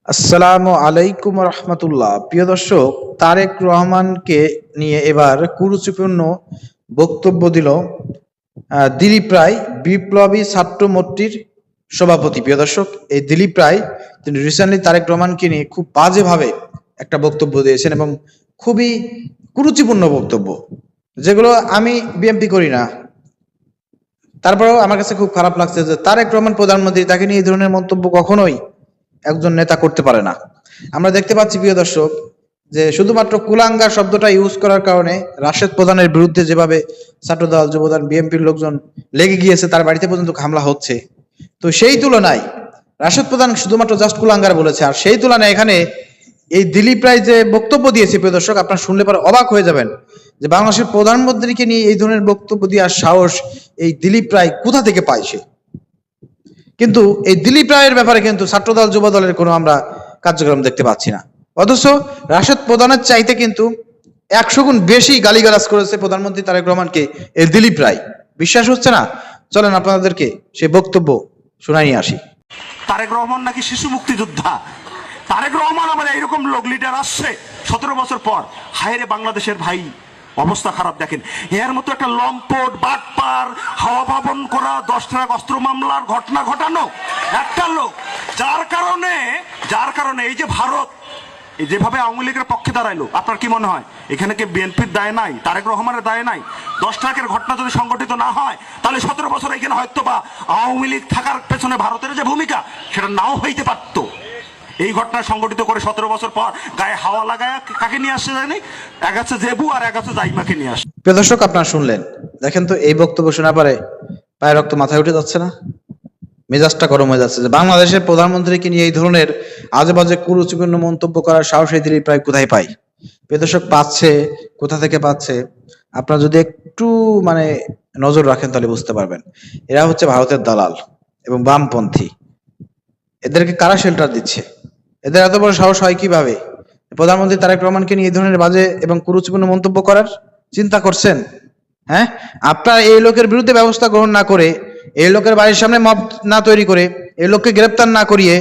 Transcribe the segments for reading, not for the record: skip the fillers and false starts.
আসসালামু আলাইকুম রহমতুল্লাহ। প্রিয় দর্শক, তারেক রহমানকে নিয়ে এবার কুরুচিপূর্ণ বক্তব্য দিল দিলীপ রায়, বিপ্লবী ছাত্র মোর্চার সভাপতি। প্রিয় দর্শক, এই দিলীপ রায় তিনি রিসেন্টলি তারেক রহমানকে নিয়ে খুব বাজেভাবে একটা বক্তব্য দিয়েছেন এবং খুবই কুরুচিপূর্ণ বক্তব্য, যেগুলো আমি বিএমপি করি না, তারপরেও আমার কাছে খুব খারাপ লাগছে যে তারেক রহমান প্রধানমন্ত্রী, তাকে নিয়ে এই ধরনের মন্তব্য কখনোই একজন নেতা করতে পারে না। আমরা দেখতে পাচ্ছি প্রিয় দর্শক যে শুধুমাত্র কুলাঙ্গার শব্দটা ইউজ করার কারণে রাশেদ প্রধানের বিরুদ্ধে যেভাবে ছাত্রদল, যুবদল, বিএনপির লোকজন লেগে গিয়েছে, তার বাড়িতে পর্যন্ত হামলা হচ্ছে। তো সেই তুলনায় রাশেদ প্রধান শুধুমাত্র জাস্ট কুলাঙ্গার বলেছে, আর সেই তুলনায় এখানে এই দিলীপ রায় যে বক্তব্য দিয়েছে, প্রিয় দর্শক আপনারা শুনলে পরে অবাক হয়ে যাবেন যে বাংলাদেশের প্রধানমন্ত্রীকে নিয়ে এই ধরনের বক্তব্য দেওয়ার সাহস এই দিলীপ রায় কোথা থেকে পায় সে। কিন্তু এই দিলীপ রায়ের ব্যাপারে কিন্তু ছাত্রদল, যুবদলের কোনো আমরা কার্যক্রম দেখতে পাচ্ছি না। অথচ রাশেদ প্রধানের চাইতে কিন্তু 100 গুণ বেশি গালিগালাজ করেছে প্রধানমন্ত্রী তারেক রহমানকে এই দিলীপ রায়। বিশ্বাস হচ্ছে না? চলেন আপনাদেরকে সেই বক্তব্য শোনাই নিয়ে আসি। তারেক রহমান নাকি শিশু মুক্তিযোদ্ধা। তারেক রহমান আমার এইরকম লোক লিডার আসছে 17 বছর পর। হায়রে বাংলাদেশের ভাই, অবস্থা খারাপ। দেখেন, এর মতো একটা লম্পট, বাটপার, হাওয়া ভাবন করা, 10 ট্রাক অস্ত্র মামলার ঘটনা ঘটানো একটা লোক, যার কারণে এই যে ভারত যেভাবে আওয়ামী লীগের পক্ষে দাঁড়াইলো, আপনার কি মনে হয় এখানে কি বিএনপির দায় নাই, তারেক রহমানের দায় নাই? 10 ট্রাকের ঘটনা যদি সংগঠিত না হয়, তাহলে 17 বছর এখানে হয়তো বা আওয়ামী লীগ থাকার পেছনে ভারতের যে ভূমিকা, সেটা নাও হইতে পারত। এই ঘটনা সংগঠিত করে 17 বছর পর গায়ে হাওয়া লাগায় কাকে নিয়ে আসছে জানি? এক আছে জেবু আর এক আছে জাইমাকে নিয়ে আসছে। প্রিয় দর্শক আপনারা শুনলেন, দেখেন তো এই বক্তব্য শোনা পরে পায়ের রক্ত মাথায় উঠে যাচ্ছে না? মেজাজটা গরম হয়ে যাচ্ছে যে বাংলাদেশের প্রধানমন্ত্রীকে নিয়ে এই ধরনের আজে বাজে কুরুচিপূর্ণ মন্তব্য করার সাহস এই দিলীপ রায় কোথায় পায়? প্রিয় দর্শক, পাচ্ছে কোথা থেকে পাচ্ছে আপনারা যদি একটু নজর রাখেন তাহলে বুঝতে পারবেন। এরা হচ্ছে ভারতের দালাল এবং বামপন্থী। এদেরকে কারা শেল্টার দিচ্ছে? এদের এত বড় সাহস হয় কিভাবে প্রধানমন্ত্রী তারেক রহমানকে নিয়ে এই ধরনের বাজে এবং কুরুচিপূর্ণ মন্তব্য করার? চিন্তা করছেন? হ্যাঁ, আপনারা এই লোকের বিরুদ্ধে ব্যবস্থা গ্রহণ না করে, এই লোকের বাড়ির সামনে মব না তৈরি করে, এই লোককে গ্রেপ্তার না করিয়ে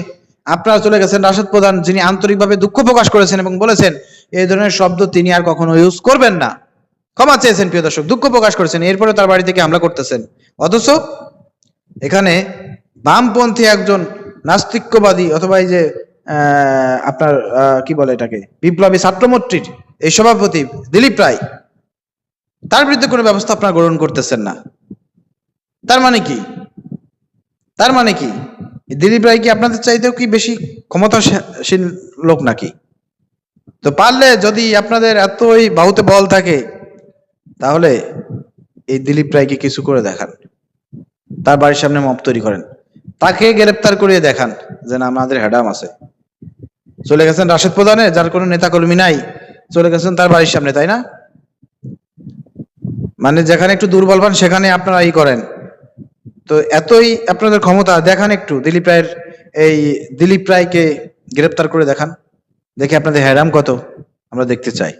আপনারা চলে গেছেন রাশেদ প্রধান, যিনি আন্তরিকভাবে দুঃখ প্রকাশ করেছেন এবং বলেছেন এই ধরনের শব্দ তিনি আর কখনো ইউজ করবেন না। ক্ষমা চেয়েছেন প্রিয় দর্শক, দুঃখ প্রকাশ করেছেন, এরপরে তার বাড়ি থেকে হামলা করতেছেন। অথচ এখানে বামপন্থী একজন নাস্তিক্যবাদী অথবা এই যে আপনার কি বলে এটাকে, বিপ্লবী ছাত্র মোর্চার এই সভাপতি দিলীপ রায়, তার বিরুদ্ধে কোনো ব্যবস্থা আপনারা গ্রহণ করতেছেন না। তার মানে কি দিলীপ রায় কি আপনাদের চাইতেও কি বেশি ক্ষমতাশীল লোক নাকি? তো পারলে যদি আপনাদের এতই বাহুতে বল থাকে, তাহলে এই দিলীপ রায়কে কিছু করে দেখান, তার বাড়ির সামনে মব তৈরি করেন, তাকে গ্রেপ্তার করিয়ে দেখান যে না, আমাদের হ্যাডাম আছে। চলে গেছেন রাশেদ প্রধানে, যার কোনো নেতা কর্মী নাই, চলে গেছেন তার বাড়ির সামনে, তাই না? যেখানে একটু দুর্বল পান সেখানে আপনারা ই করেন। তো এতই আপনাদের ক্ষমতা, দেখান একটু দিলীপ রায়কে গ্রেপ্তার করে দেখান, দেখে আপনাদের হ্যারাম কত আমরা দেখতে চাই।